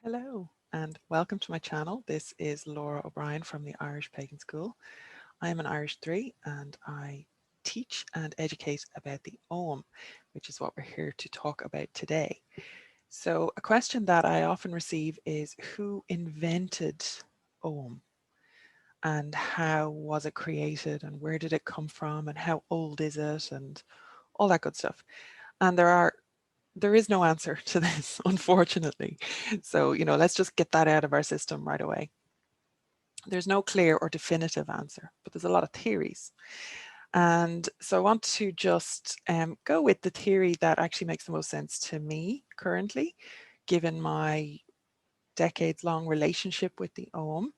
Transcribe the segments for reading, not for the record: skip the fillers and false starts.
Hello and welcome to my channel. This is Lora O'Brien from the Irish Pagan School. I am an Irish Draoi and I teach and educate about the Ogham, which is what we're here to talk about today. So a question that I often receive is who invented Ogham and how was it created and where did it come from and how old is it and all that good stuff. And there is no answer to this, unfortunately. So, let's just get that out of our system right away. There's no clear or definitive answer, but there's a lot of theories. And so I want to just go with the theory that actually makes the most sense to me currently, given my decades-long relationship with the Ogham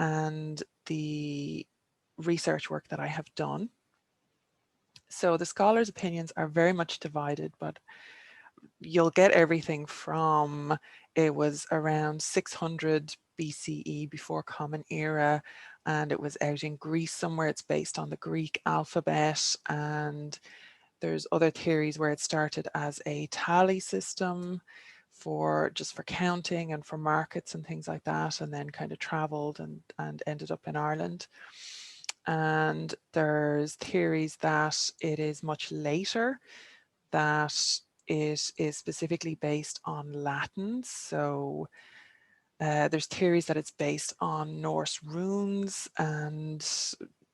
and the research work that I have done. So the scholars' opinions are very much divided, but you'll get everything from it was around 600 BCE, before Common Era, and it was out in Greece somewhere. It's based on the Greek alphabet, and there's other theories where it started as a tally system for counting and for markets and things like that, and then kind of traveled and ended up in Ireland. And there's theories that it is much later, that it is specifically based on Latin. So there's theories that it's based on Norse runes, and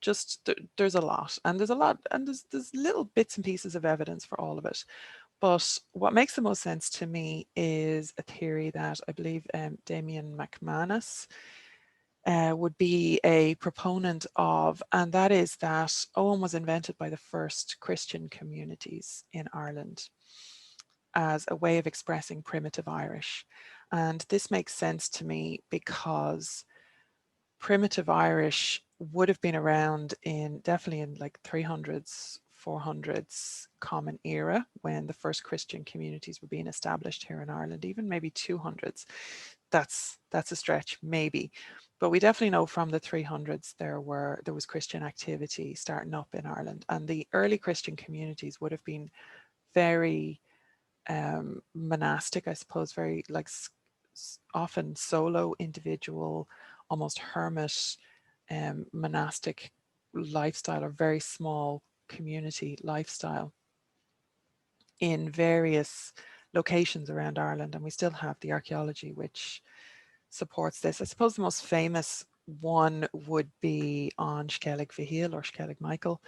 there's a lot, and there's little bits and pieces of evidence for all of it. But what makes the most sense to me is a theory that I believe Damien McManus would be a proponent of, and that is that Ogham was invented by the first Christian communities in Ireland as a way of expressing primitive Irish. And this makes sense to me because primitive Irish would have been around definitely in like 300s, 400s Common Era, when the first Christian communities were being established here in Ireland, even maybe 200s. That's a stretch, maybe. But we definitely know from the 300s there was Christian activity starting up in Ireland, and the early Christian communities would have been very monastic, I suppose, very like often solo, individual, almost hermit monastic lifestyle, or very small community lifestyle in various locations around Ireland. And we still have the archaeology which supports this. I suppose the most famous one would be on Skellig Vihil, or Skellig Michael,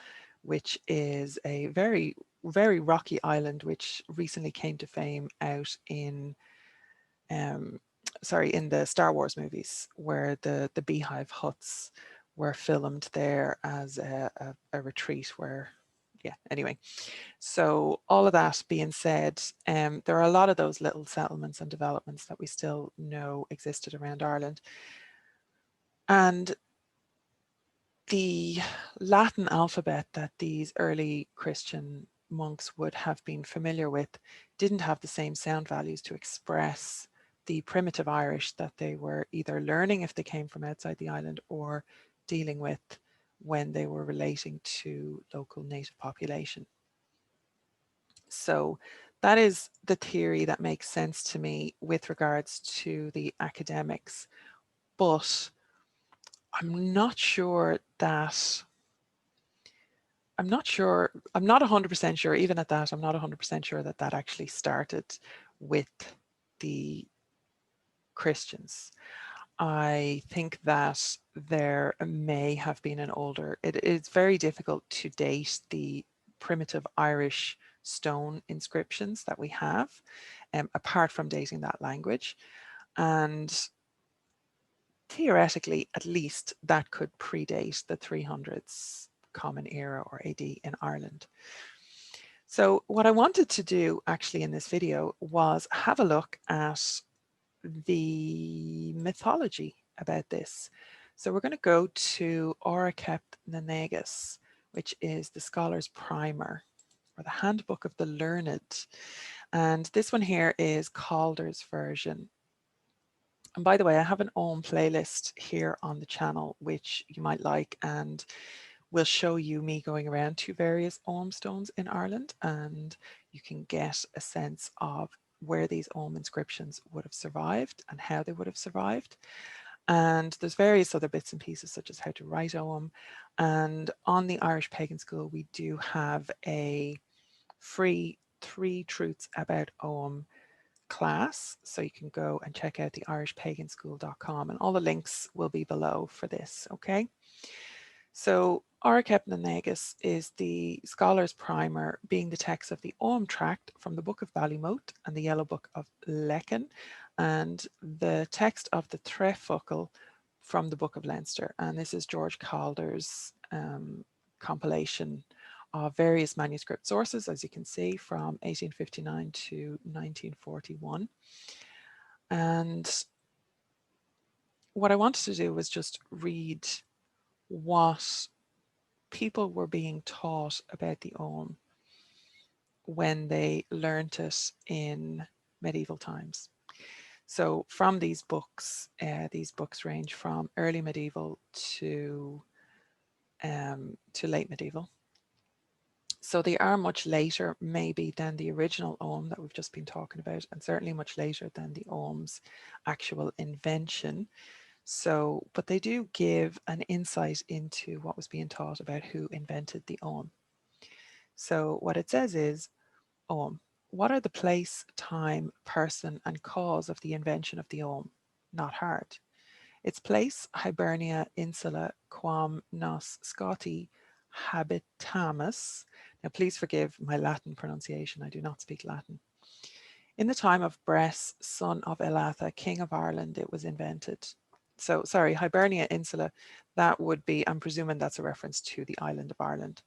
which is a very, very rocky island which recently came to fame out in in the Star Wars movies, where the beehive huts were filmed there as a retreat where, yeah, anyway. So all of that being said, there are a lot of those little settlements and developments that we still know existed around Ireland. And the Latin alphabet that these early Christian monks would have been familiar with didn't have the same sound values to express the primitive Irish that they were either learning if they came from outside the island, or dealing with when they were relating to local native population. So that is the theory that makes sense to me with regards to the academics. But I'm not sure that I'm not 100% sure, even at that, I'm not 100% sure that that actually started with the Christians. I think that there may have been an older, it's very difficult to date the primitive Irish stone inscriptions that we have, apart from dating that language. And theoretically, at least, that could predate the 300s Common Era, or AD, in Ireland. So what I wanted to do actually in this video was have a look at the mythology about this. So we're going to go to Oracept Nenegus, which is the Scholar's Primer, or the Handbook of the Learned. And this one here is Calder's version. And by the way, I have an Ogham playlist here on the channel, which you might like, and will show you me going around to various Ogham stones in Ireland, and you can get a sense of where these Ogham inscriptions would have survived and how they would have survived. And there's various other bits and pieces, such as how to write Ogham. And on the Irish Pagan School, we do have a free 3 Truths About Ogham class. So you can go and check out the irishpaganschool.com, and all the links will be below for this, okay? So Ogham na Negus is the scholar's primer, being the text of the Ogham tract from the Book of Ballymote and the Yellow Book of Lecan, and the text of the Trefocal from the Book of Leinster. And this is George Calder's compilation of various manuscript sources, as you can see, from 1859 to 1941. And what I wanted to do was just read what people were being taught about the Ogham when they learnt it in medieval times. So from these books range from early medieval to late medieval. So they are much later maybe than the original Ogham that we've just been talking about, and certainly much later than the Ogham's actual invention. So, but they do give an insight into what was being taught about who invented the Ogham. So what it says is, Ogham, what are the place, time, person, and cause of the invention of the Ogham? Not hard. Its place, Hibernia Insula quam nos Scotti habitamus. Now, please forgive my Latin pronunciation. I do not speak Latin. In the time of Bress, son of Elatha, king of Ireland, it was invented. So, sorry, Hibernia Insula, that would be, I'm presuming that's a reference to the island of Ireland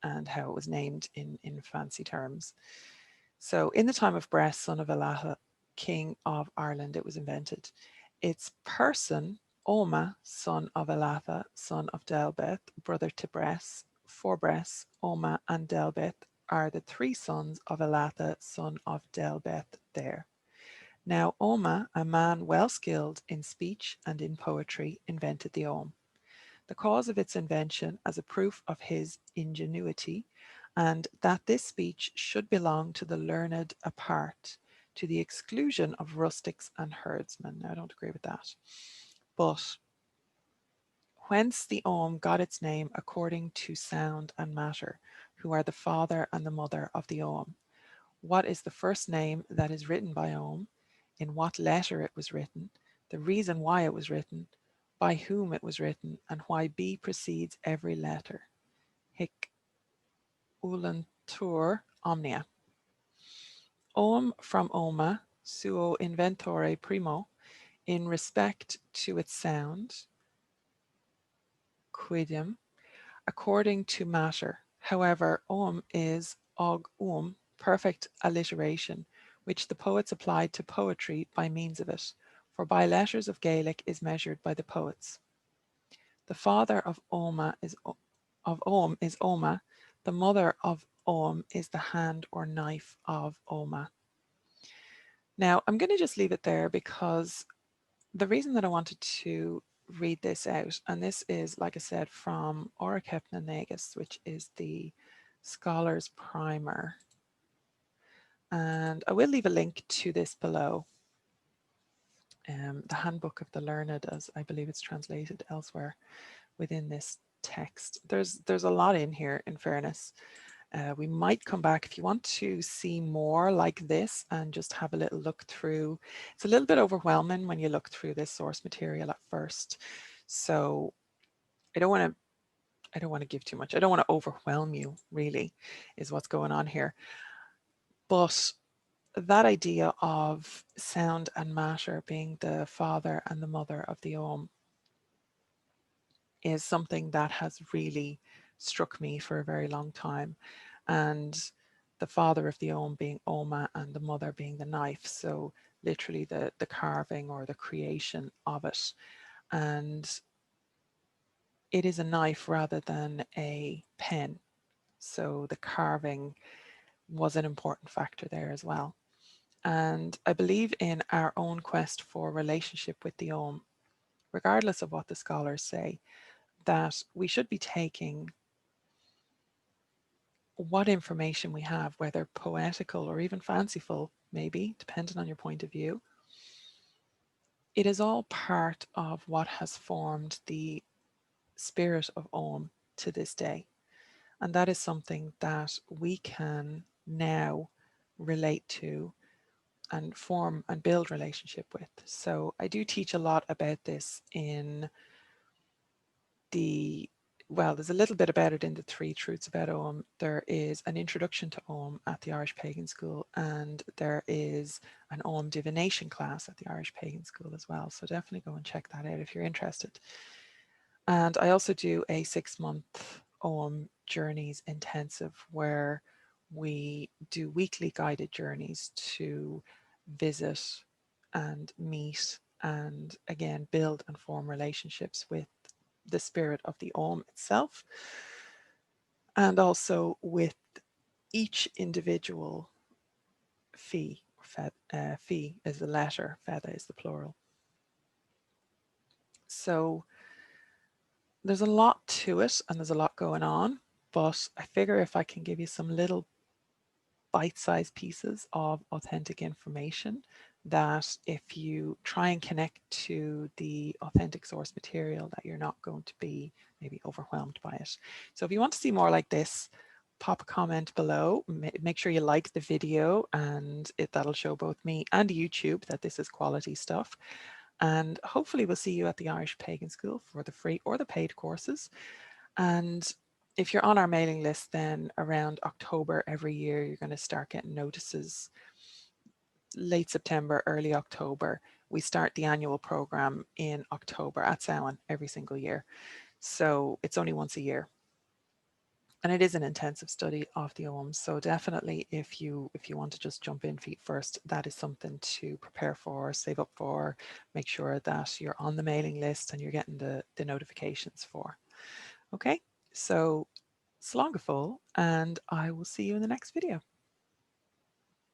and how it was named in fancy terms. So, in the time of Bress, son of Elatha, king of Ireland, it was invented. Its person, Oma, son of Elatha, son of Delbeth, brother to Bress, for Bress, Oma, and Delbeth are the 3 sons of Elatha, son of Delbeth there. Now Oma, a man well skilled in speech and in poetry, invented the Ogham. The cause of its invention as a proof of his ingenuity, and that this speech should belong to the learned apart, to the exclusion of rustics and herdsmen. Now, I don't agree with that. But whence the Ogham got its name according to sound and matter, who are the father and the mother of the Ogham. What is the first name that is written by Ogham, in what letter it was written, the reason why it was written, by whom it was written, and why B precedes every letter. Hic ulentur omnia. Ogham from Oma, suo inventore primo, in respect to its sound, quidem, according to matter. However, Ogham is og perfect alliteration, which the poets applied to poetry by means of it, for by letters of Gaelic is measured by the poets. The father of Ogham is Oma, the mother of Ogham is the hand or knife of Oma. Now, I'm going to just leave it there because the reason that I wanted to read this out, and this is, like I said, from Ogham na Negus, which is the Scholar's Primer. And I will leave a link to this below. The Handbook of the Learned, as I believe it's translated elsewhere within this text. There's a lot in here, in fairness. We might come back if you want to see more like this and just have a little look through. It's a little bit overwhelming when you look through this source material at first. So I don't want to give too much. I don't want to overwhelm you, really, is what's going on here. But that idea of sound and matter being the father and the mother of the Ogham is something that has really struck me for a very long time. And the father of the Ogham being Oma and the mother being the knife. So literally the carving or the creation of it. And it is a knife rather than a pen. So the carving was an important factor there as well. And I believe in our own quest for relationship with the Ogham, regardless of what the scholars say, that we should be taking what information we have, whether poetical or even fanciful, maybe, depending on your point of view. It is all part of what has formed the spirit of Ogham to this day. And that is something that we can now relate to and form and build relationship with. So I do teach a lot about this in there's a little bit about it in the Three Truths about Ogham. There is an introduction to Ogham at the Irish Pagan School, and there is an Ogham divination class at the Irish Pagan School as well. So definitely go and check that out if you're interested. And I also do a 6-month Ogham Journeys intensive where we do weekly guided journeys to visit and meet and again build and form relationships with the spirit of the Ogham itself, and also with each individual fee. Fee is the letter, feda is the plural. So there's a lot to it and there's a lot going on, but I figure if I can give you some little bite-sized pieces of authentic information, that if you try and connect to the authentic source material, that you're not going to be maybe overwhelmed by it. So if you want to see more like this, pop a comment below, make sure you like the video, and that'll show both me and YouTube that this is quality stuff. And hopefully we'll see you at the Irish Pagan School for the free or the paid courses. And if you're on our mailing list, then around October every year, you're going to start getting notices. Late September, early October, we start the annual program in October at Samhain every single year. So it's only once a year. And it is an intensive study of the Ogham. So definitely if you want to just jump in feet first, that is something to prepare for, save up for, make sure that you're on the mailing list and you're getting the notifications for. Okay, so slán go fóill, and I will see you in the next video.